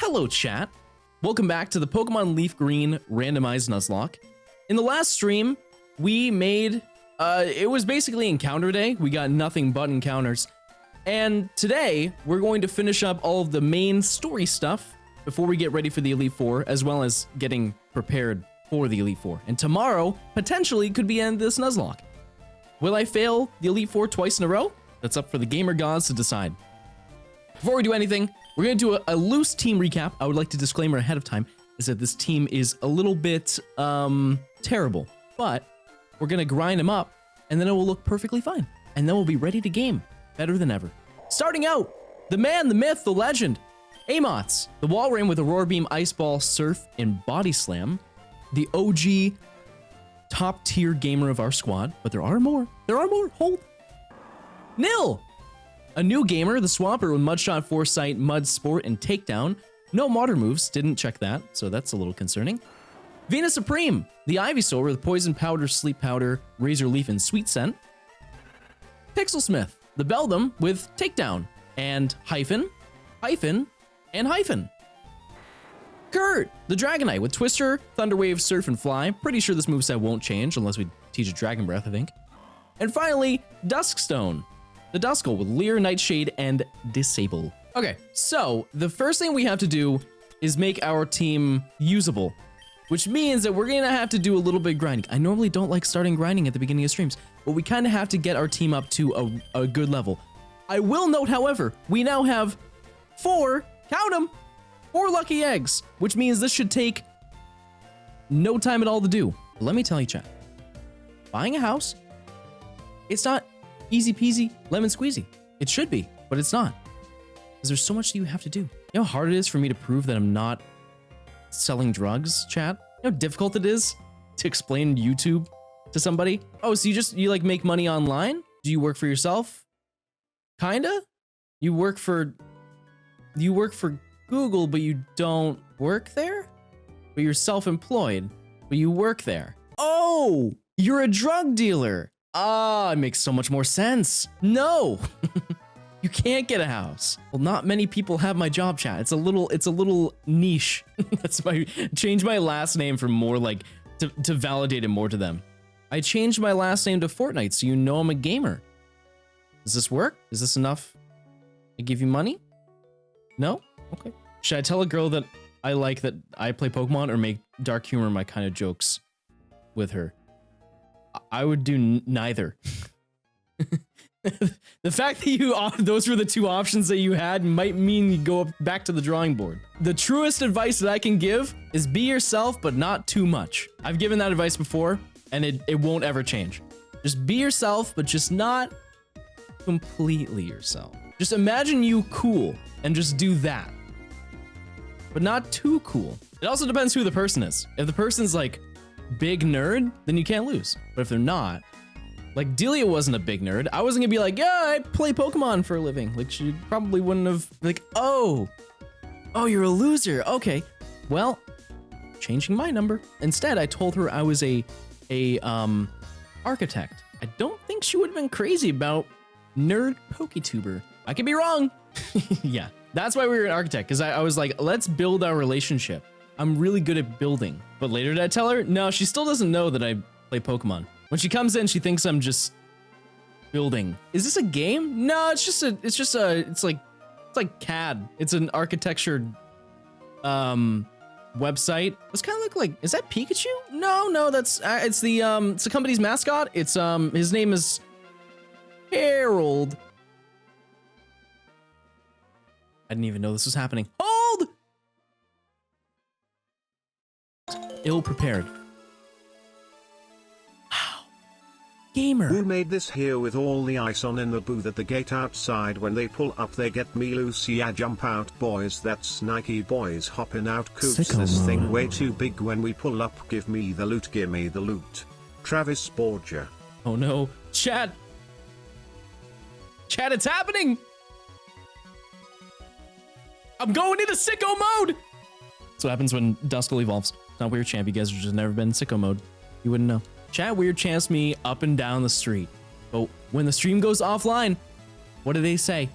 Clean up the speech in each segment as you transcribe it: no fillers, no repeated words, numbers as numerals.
Hello chat, welcome back to the Pokemon Leaf Green randomized Nuzlocke. In the last stream, we made, it was basically encounter day. We got nothing but encounters. And today, we're going to finish up all of the main story stuff before we get ready for the Elite Four, as well as getting prepared for the Elite Four. And tomorrow, potentially, could be end this Nuzlocke. Will I fail the Elite Four twice in a row? That's up for the gamer gods to decide. Before we do anything, we're going to do a loose team recap. I would like to disclaimer ahead of time is that this team is a little bit terrible, but we're going to grind them up and then it will look perfectly fine. And then we'll be ready to game better than ever. Starting out, the man, the myth, the legend, Amots, the Walrein with Aurora Beam, Ice Ball, Surf, and Body Slam, the OG top tier gamer of our squad, but there are more. There are more. Hold. Nil, a new gamer, the Swamper with Mudshot, Foresight, Mud Sport, and Takedown. No modern moves, didn't check that, so that's a little concerning. Venus Supreme, the Ivysaur with Poison Powder, Sleep Powder, Razor Leaf, and Sweet Scent. Pixelsmith, the Beldum with Takedown, and Hyphen, and Hyphen. Kurt, the Dragonite with Twister, Thunderwave, Surf, and Fly. Pretty sure this moveset won't change unless we teach a Dragon Breath, I think. And finally, Duskstone, the Duskull with Leer, Nightshade, and Disable. Okay, so the first thing we have to do is make our team usable, which means that we're gonna have to do a little bit of grinding. I normally don't like starting grinding at the beginning of streams, but we kind of have to get our team up to a good level. I will note, however, we now have 4, count them, 4 lucky eggs, which means this should take no time at all to do. But let me tell you, chat, buying a house, it's not easy peasy, lemon squeezy. It should be, but it's not. Because there's so much that you have to do. You know how hard it is for me to prove that I'm not selling drugs, chat? You know how difficult it is to explain YouTube to somebody? Oh, so you like make money online? Do you work for yourself? Kinda? You work for Google, but you don't work there? But you're self-employed, but you work there. Oh, you're a drug dealer. Ah, it makes so much more sense. No, you can't get a house. Well, not many people have my job, chat. It's a little niche. That's change my last name from more like to validate it more to them. I changed my last name to Fortnite, so you know I'm a gamer. Does this work? Is this enough to give you money? No? Okay. Should I tell a girl that I like that I play Pokemon or make dark humor my kind of jokes with her? I would do neither. The fact that those were the 2 options that you had might mean you go back to the drawing board. The truest advice that I can give is be yourself, but not too much. I've given that advice before, and it won't ever change. Just be yourself, but just not completely yourself. Just imagine you cool, and just do that. But not too cool. It also depends who the person is. If the person's like, big nerd, then you can't lose. But if they're not, like Delia wasn't a big nerd. I wasn't gonna be like, yeah, I play Pokemon for a living. Like she probably wouldn't have like, oh, you're a loser. Okay, well, changing my number. Instead, I told her I was a architect. I don't think she would have been crazy about nerd PokeTuber. I could be wrong. Yeah, that's why we were an architect, because I was like, let's build our relationship. I'm really good at building. But later did I tell her? No, she still doesn't know that I play Pokemon. When she comes in, she thinks I'm just building. Is this a game? No, it's like CAD. It's an architecture website. It's kind of look like, is that Pikachu? No, that's it's the company's mascot. It's his name is Harold. I didn't even know this was happening. Hold! Ill-prepared. Wow. Gamer. Who made this here with all the ice on in the booth at the gate outside? When they pull up they get me loose, yeah, jump out boys, that's Nike boys hopping out coops. This thing way too big when we pull up, give me the loot, give me the loot. Travis Borgia. Oh no. Chat, it's happening! I'm going into sicko mode! That's what happens when Duskull evolves. It's not Weird Champ, you guys have just never been in sicko mode. You wouldn't know. Chat Weird Champs me up and down the street. But when the stream goes offline, what do they say?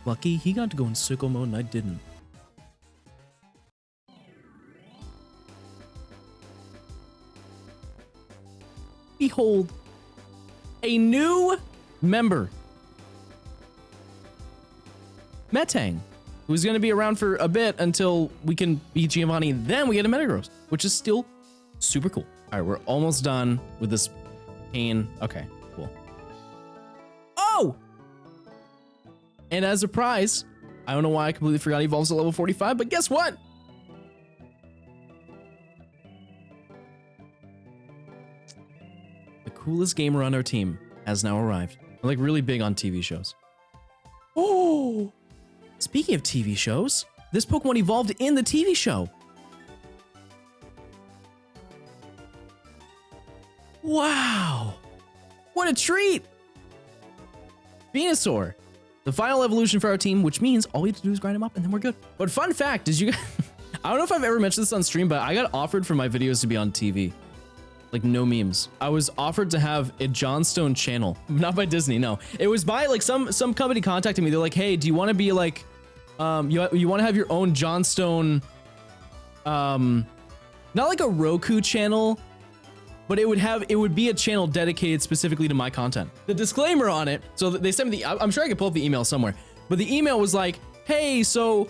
Lucky he got to go in sicko mode and I didn't. behold, a new member. Metang, who's going to be around for a bit until we can beat Giovanni. Then we get a Metagross, which is still super cool. All right, we're almost done with this pain. Okay, cool. Oh! And as a prize, I don't know why I completely forgot he evolves at level 45, but guess what? The coolest gamer on our team has now arrived. I'm like really big on TV shows. Oh! Speaking of TV shows, this Pokemon evolved in the TV show. Wow! What a treat! Venusaur, the final evolution for our team, which means all we have to do is grind him up and then we're good. But fun fact, did you guys, I don't know if I've ever mentioned this on stream, but I got offered for my videos to be on TV. Like no memes. I was offered to have a Johnstone channel, not by Disney, no. It was by like some company contacted me. They're like, hey, do you want to be like, you want to have your own Johnstone, not like a Roku channel, but it would be a channel dedicated specifically to my content. The disclaimer on it, so they sent me I'm sure I could pull up the email somewhere, but the email was like, hey, so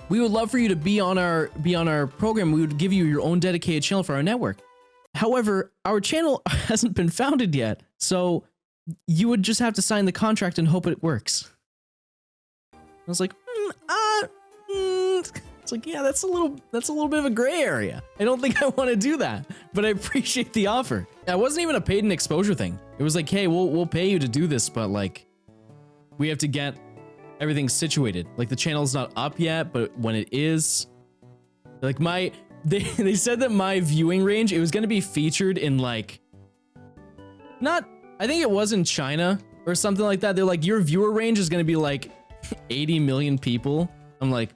we would love for you to be on our program. We would give you your own dedicated channel for our network. However, our channel hasn't been founded yet, so you would just have to sign the contract and hope it works. I was like, it's like, yeah, that's a little bit of a gray area. I don't think I want to do that, but I appreciate the offer. It wasn't even a paid in exposure thing. It was like, hey, we'll pay you to do this, but like, we have to get everything situated. Like the channel's not up yet, but when it is, like they said that my viewing range, it was going to be featured in like, I think it was in China or something like that. They're like, your viewer range is going to be like 80 million people. I'm like,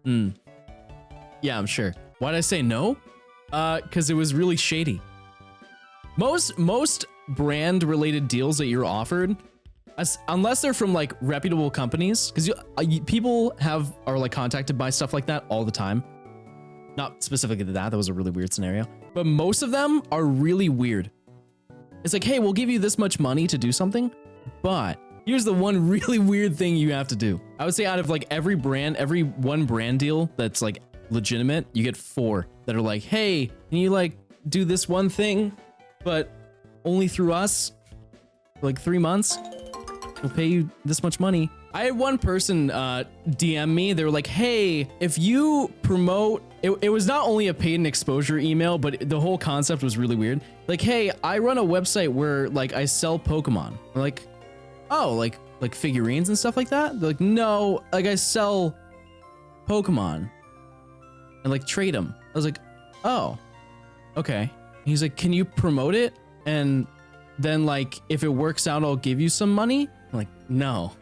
yeah, I'm sure. Why'd I say no? Because it was really shady. Most brand related deals that you're offered, unless they're from like reputable companies, because people are like contacted by stuff like that all the time. Not specifically to that was a really weird scenario, but most of them are really weird. It's like, hey, we'll give you this much money to do something, but here's the one really weird thing you have to do. I would say out of like every one brand deal that's like legitimate, you get 4 that are like, hey, can you like do this one thing, but only through us for like 3 months? We'll pay you this much money. I had one person DM me. They were like, hey, if you promote, it was not only a paid and exposure email, but the whole concept was really weird. Like, hey, I run a website where like I sell Pokemon. I'm like, oh, like figurines and stuff like that? They're like, no, like I sell Pokemon and like trade them. I was like, oh, okay. He's like, can you promote it? And then like, if it works out, I'll give you some money. I'm like, no.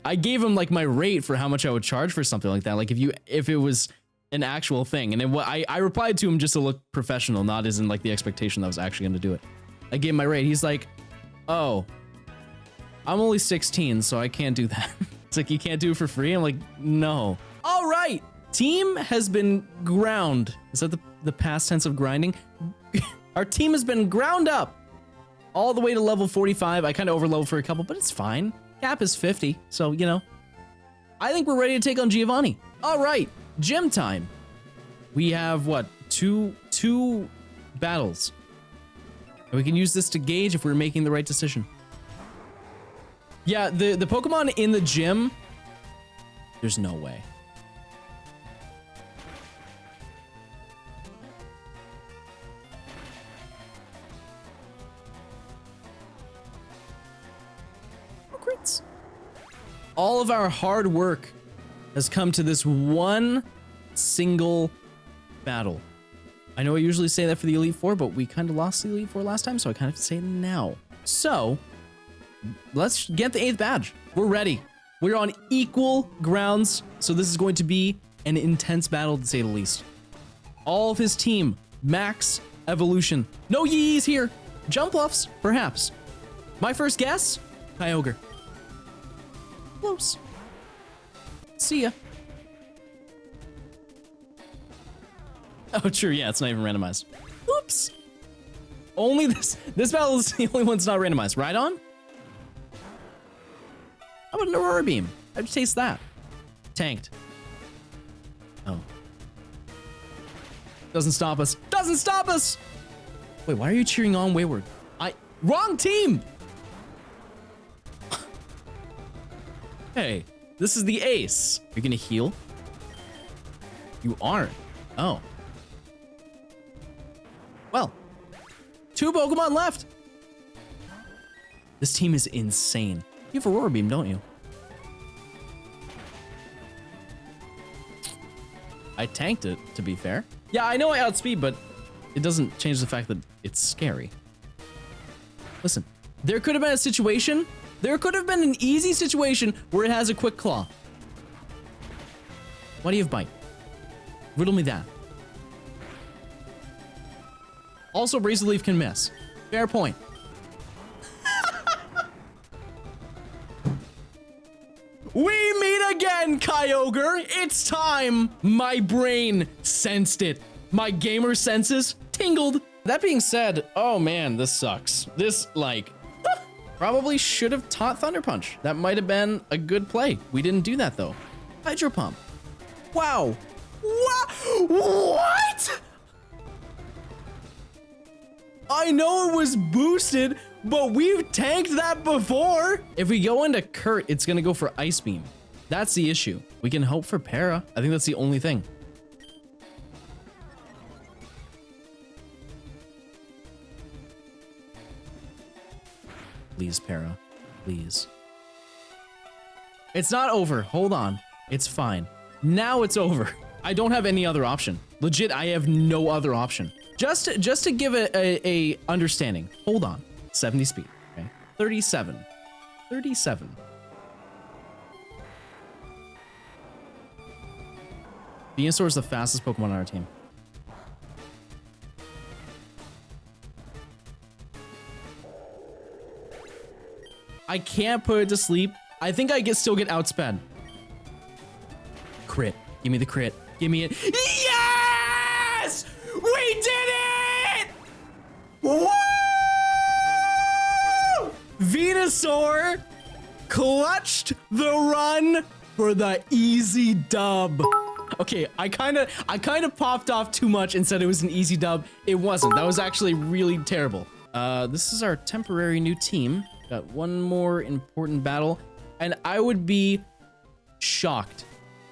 I gave him like my rate for how much I would charge for something like that. Like if it was an actual thing. And I replied to him just to look professional, not as in like the expectation that I was actually going to do it. I gave him my rate. He's like, oh, I'm only 16, so I can't do that. It's like, you can't do it for free. I'm like, no. All right. Team has been ground. Is that the past tense of grinding? Our team has been ground up all the way to level 45. I kind of overleveled for a couple, but it's fine. Cap is 50, so, you know. I think we're ready to take on Giovanni. All right, gym time. We have, what, two battles. And we can use this to gauge if we're making the right decision. Yeah, the Pokemon in the gym, there's no way. All of our hard work has come to this one single battle. I know I usually say that for the Elite Four, but we kind of lost the Elite Four last time, so I kind of have to say it now. So, let's get the 8th badge. We're ready. We're on equal grounds, so this is going to be an intense battle, to say the least. All of his team, max evolution. No Yees here. Jump Bluffs, perhaps. My first guess, Kyogre. Close. See ya. Oh, true. Yeah, it's not even randomized. Oops. Only this battle is the only one that's not randomized. Right on? How about an Aurora Beam? How'd you taste that? Tanked. Oh. Doesn't stop us. Doesn't stop us! Wait, why are you cheering on Wayward? Wrong team! Hey, this is the ace. You're gonna heal? You aren't. Oh. Well, 2 Pokemon left. This team is insane. You have Aurora Beam, don't you? I tanked it, to be fair. Yeah, I know I outspeed, but it doesn't change the fact that it's scary. Listen, there could have been a situation, there could have been an easy situation where it has a Quick Claw. Why do you have Bite? Riddle me that. Also, Razor Leaf can miss. Fair point. We meet again, Kyogre. It's time. My brain sensed it. My gamer senses tingled. That being said, oh man, this sucks. This, like, probably should have taught Thunder Punch. That might have been a good play. We didn't do that though. Hydro Pump. Wow. What? I know it was boosted, but we've tanked that before. If we go into Kurt, it's gonna go for Ice Beam. That's the issue. We can hope for Para. I think that's the only thing. Please, Para. Please. It's not over. Hold on. It's fine. Now it's over. I don't have any other option. Legit, I have no other option. Just to give a understanding. Hold on. 70 speed. Okay. 37. 37. Venusaur is the fastest Pokemon on our team. I can't put it to sleep. I think I still get outsped. Crit. Give me the crit. Give me it. Yes! We did it! Woo! Venusaur clutched the run for the easy dub. Okay, I kind of popped off too much and said it was an easy dub. It wasn't. That was actually really terrible. This is our temporary new team. Got one more important battle, and I would be shocked.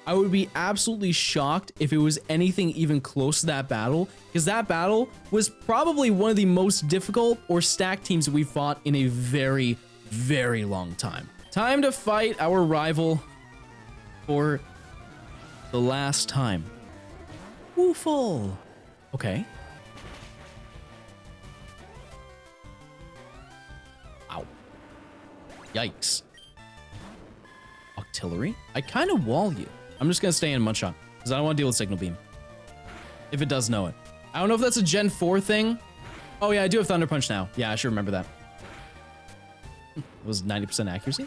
I would be absolutely shocked if it was anything even close to that battle, because that battle was probably one of the most difficult or stacked teams that we've fought in a very, very long time. Time to fight our rival for the last time. Woofle. Okay. Ow. Yikes. Octillery? I kind of wall you. I'm just gonna stay in Mudshot because I don't want to deal with Signal Beam. If it does know it. I don't know if that's a Gen 4 thing. Oh yeah, I do have Thunder Punch now. Yeah, I should remember that. It was 90% accuracy?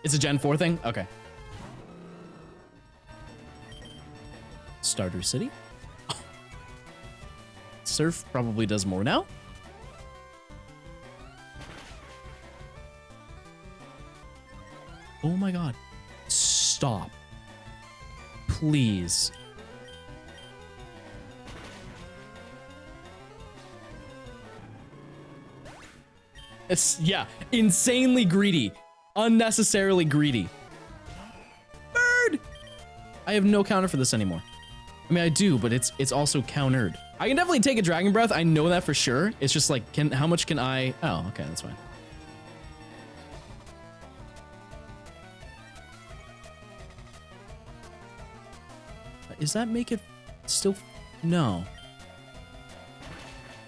It's a Gen 4 thing? Okay. Starter City? Oh. Surf probably does more now. Oh my god. Stop. Please. It's, yeah, insanely greedy. Unnecessarily greedy. Bird! I have no counter for this anymore. I mean, I do, but it's also countered. I can definitely take a Dragon Breath. I know that for sure. It's just like, how much can I... Oh, okay, that's fine. Does that make it still... No.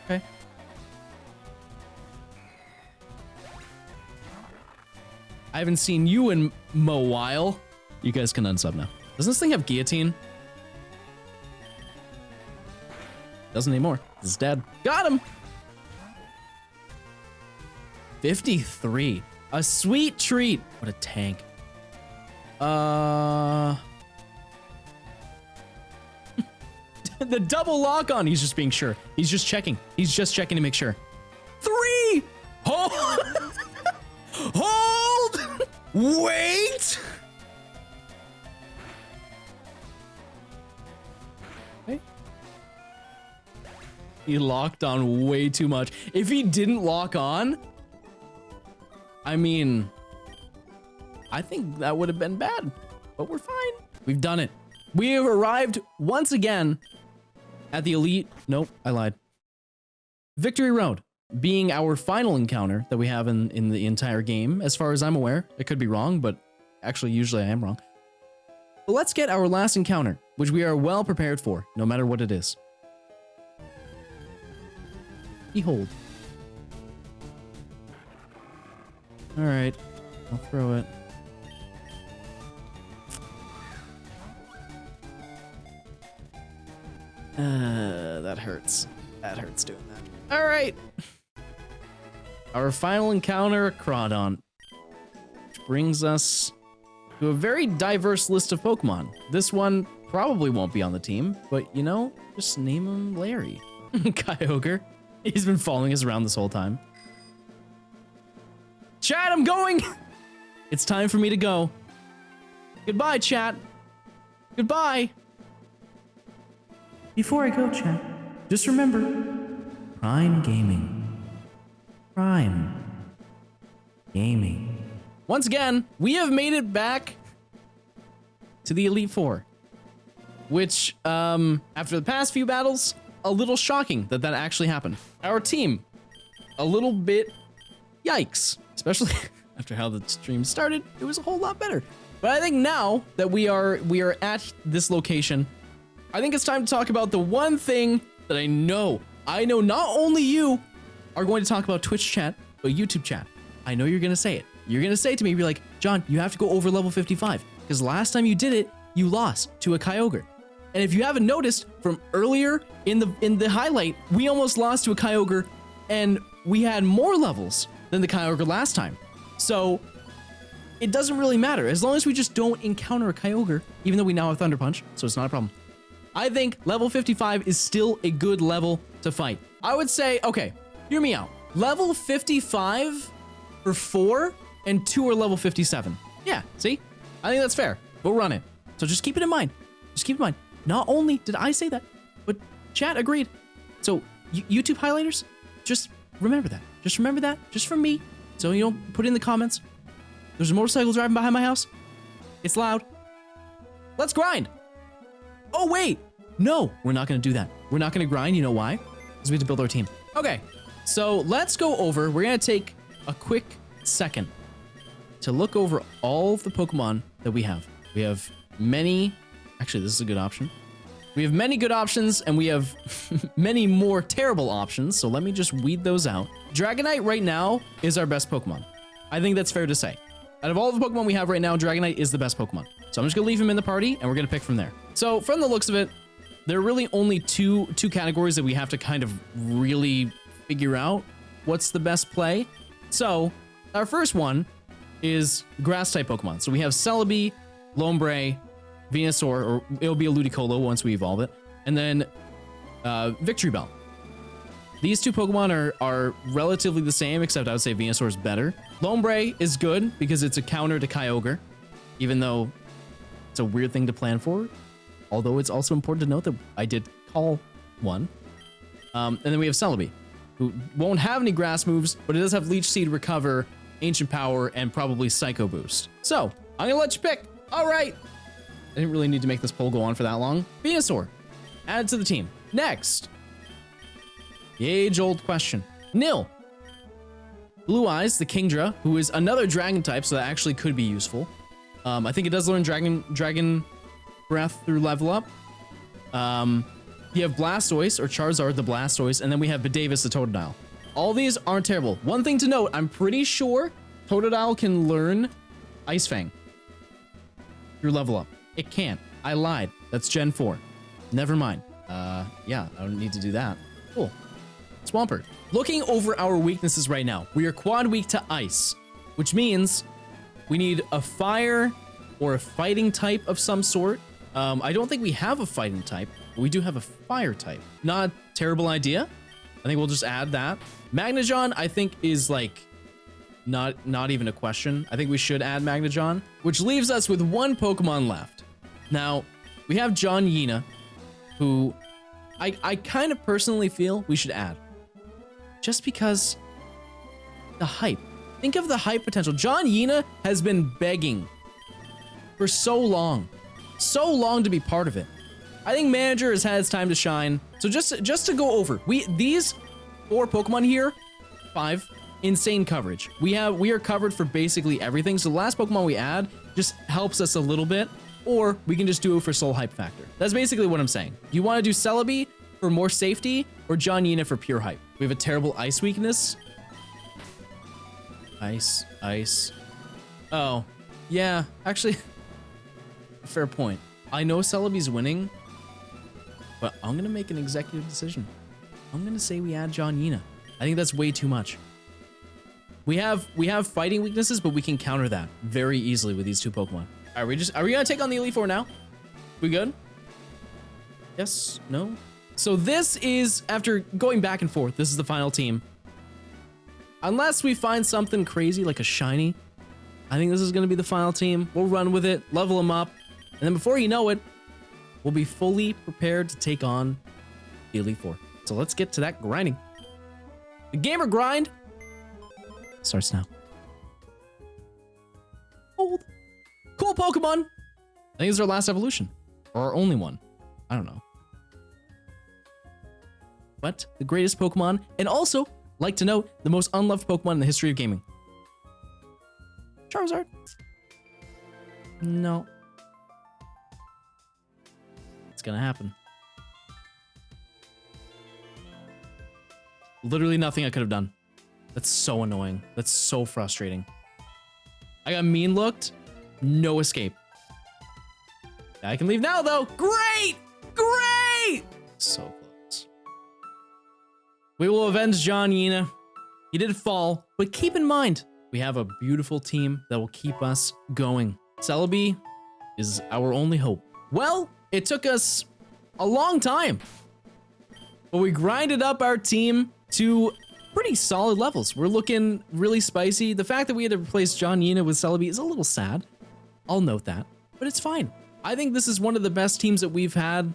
Okay. I haven't seen you in a while. You guys can unsub now. Doesn't this thing have Guillotine? Doesn't anymore. It's dead. Got him! 53. A sweet treat. What a tank. The double lock on. He's just being sure. He's just checking. He's just checking to make sure. 3. Hold. Hold. Wait. Okay. He locked on way too much. If he didn't lock on, I mean, I think that would have been bad, but we're fine. We've done it. We have arrived once again at the elite. Nope, I lied. Victory Road being our final encounter that we have in the entire game, as far as I'm aware. It could be wrong, but actually, usually I am wrong. But let's get our last encounter, which we are well prepared for, no matter what it is. Behold. All right, I'll throw it. That hurts. That hurts doing that. All right. Our final encounter, Crawdon, which brings us to a very diverse list of Pokemon. This one probably won't be on the team, but you know, just name him Larry. Kyogre. He's been following us around this whole time. Chat, I'm going! It's time for me to go. Goodbye, chat. Goodbye. Before I go, chat, just remember, Prime Gaming. Prime Gaming. Once again, we have made it back to the Elite Four, which, after the past few battles, a little shocking that that actually happened. Our team, a little bit yikes, especially after how the stream started. It was a whole lot better. But I think now that we are at this location, I think it's time to talk about the one thing that I know not only you are going to talk about Twitch chat, but YouTube chat. I know you're going to say it. You're going to say it to me, you're like, John, you have to go over level 55 because last time you did it, you lost to a Kyogre. And if you haven't noticed from earlier in the highlight, we almost lost to a Kyogre and we had more levels than the Kyogre last time. So it doesn't really matter as long as we just don't encounter a Kyogre, even though we now have Thunder Punch, so it's not a problem. I think level 55 is still a good level to fight. I would say, okay, hear me out. Level 55 for 4 and 2 are level 57. Yeah, see? I think that's fair. We'll run it. So just keep it in mind. Just keep in mind. Not only did I say that, but chat agreed. So YouTube highlighters, just remember that. Just remember that, just from me. So you don't put it in the comments. There's a motorcycle driving behind my house. It's loud. Let's grind. Oh, wait. No, we're not going to do that. We're not going to grind. You know why? Because we have to build our team. Okay, so let's go over. We're going to take a quick second to look over all of the Pokemon that we have. We have many. Actually, this is a good option. We have many good options, and we have many more terrible options. So let me just weed those out. Dragonite right now is our best Pokemon. I think that's fair to say. Out of all the Pokemon we have right now, Dragonite is the best Pokemon. So I'm just gonna leave him in the party, and we're gonna pick from there. So from the looks of it, there are really only two categories that we have to kind of really figure out what's the best play. So our first one is grass-type Pokemon. So we have Celebi, Lombre, Venusaur, or it'll be a Ludicolo once we evolve it, and then Victory Bell. These two Pokemon are relatively the same, except I would say Venusaur is better. Lombre is good because it's a counter to Kyogre, even though it's a weird thing to plan for. Although it's also important to note that I did call one. And then we have Celebi, who won't have any grass moves, but it does have Leech Seed, Recover, Ancient Power, and probably Psycho Boost. So I'm gonna let you pick. All right. I didn't really need to make this poll go on for that long. Venusaur, added to the team. Next, the age-old question. Nil. Blue Eyes, the Kingdra, who is another dragon type, so that actually could be useful. I think it does learn Dragon Breath through level up. You have Blastoise, or Charizard the Blastoise, and then we have Bedavis the Totodile. All these aren't terrible. One thing to note, I'm pretty sure Totodile can learn Ice Fang through level up. It can't. I lied. That's Gen 4. Never mind. Yeah, I don't need to do that. Cool. Swampert. Looking over our weaknesses right now, we are quad weak to ice, which means we need a fire or a fighting type of some sort. I don't think we have a fighting type. We do have a fire type. Not a terrible idea. I think we'll just add that. Magneton, I think, is like not even a question. I think we should add Magneton, which leaves us with one Pokemon left. Now, we have John Yena, who I kind of personally feel we should add. Just because the hype. Think of the hype potential. John Yena has been begging for so long to be part of it. I think Manager has had its time to shine. So just to go over, these 4 Pokemon here, 5, insane coverage. We are covered for basically everything. So the last Pokemon we add just helps us a little bit, or we can just do it for soul hype factor. That's basically what I'm saying. Do you want to do Celebi for more safety or John Yena for pure hype? We have a terrible ice weakness. Ice. Oh, yeah, actually, fair point. I know Celebi's winning, but I'm going to make an executive decision. I'm going to say we add John Yena. I think that's way too much. We have fighting weaknesses, but we can counter that very easily with these 2 Pokemon. Are we going to take on the Elite Four now? We good? Yes? No? So this is, after going back and forth, this is the final team. Unless we find something crazy like a shiny, I think this is going to be the final team. We'll run with it, level them up, and then before you know it, we'll be fully prepared to take on the Elite Four. So let's get to that grinding. The gamer grind starts now. Old. Cool Pokemon. I think this is our last evolution. Or our only one. I don't know. But the greatest Pokemon, and also, like to note, the most unloved Pokemon in the history of gaming. Charizard. No. It's gonna happen. Literally nothing I could have done. That's so annoying. That's so frustrating. I got mean looked. No escape. I can leave now, though. Great! Great! So close. We will avenge John Yena. He did fall, but keep in mind, we have a beautiful team that will keep us going. Celebi is our only hope. Well, it took us a long time, but we grinded up our team to pretty solid levels. We're looking really spicy. The fact that we had to replace John Yena with Celebi is a little sad. I'll note that, but it's fine. I think this is one of the best teams that we've had.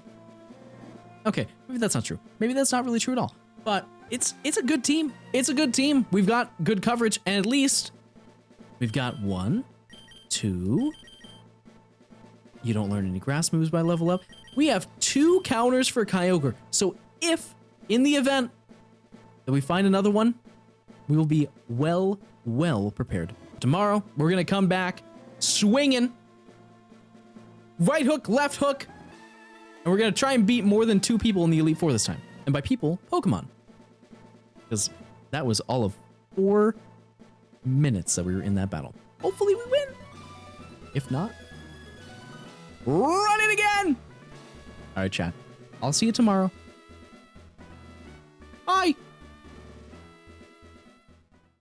Okay, maybe that's not true. Maybe that's not really true at all, but it's a good team. It's a good team. We've got good coverage, and at least we've got 1, 2. You don't learn any grass moves by level up. We have 2 counters for Kyogre. So if in the event that we find another one, we will be well prepared. Tomorrow, we're going to come back swinging. Right hook, left hook. And we're going to try and beat more than 2 people in the Elite Four this time. And by people, Pokemon. Because that was all of 4 minutes that we were in that battle. Hopefully we win. If not, run it again. All right, chat. I'll see you tomorrow.